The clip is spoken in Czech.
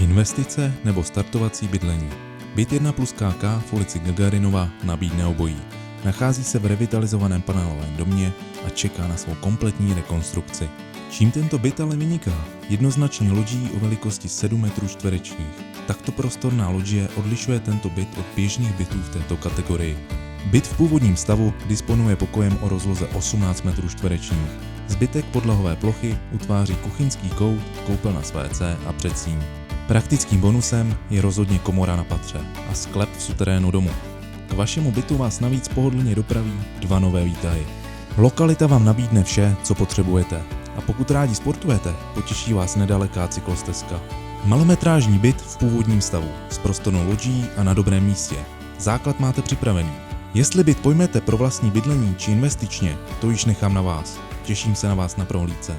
Investice nebo startovací bydlení. Byt 1+KK v ulici Gagarinova nabídne obojí. Nachází se v revitalizovaném panelovém domě a čeká na svou kompletní rekonstrukci. Čím tento byt ale vyniká? Jednoznačně loďí o velikosti 7 metrů čtverečních. Takto prostorná loďie odlišuje tento byt od běžných bytů v této kategorii. Byt v původním stavu disponuje pokojem o rozloze 18 metrů čtverečních. Zbytek podlahové plochy utváří kuchyňský kout, koupelna s WC a předsíň. Praktickým bonusem je rozhodně komora na patře a sklep v suterénu domu. K vašemu bytu vás navíc pohodlně dopraví 2 nové výtahy. Lokalita vám nabídne vše, co potřebujete. A pokud rádi sportujete, potěší vás nedaleká cyklostezka. Malometrážní byt v původním stavu, s prostornou loďí a na dobrém místě. Základ máte připravený. Jestli byt pojmete pro vlastní bydlení či investičně, to již nechám na vás. Těším se na vás na prohlídce.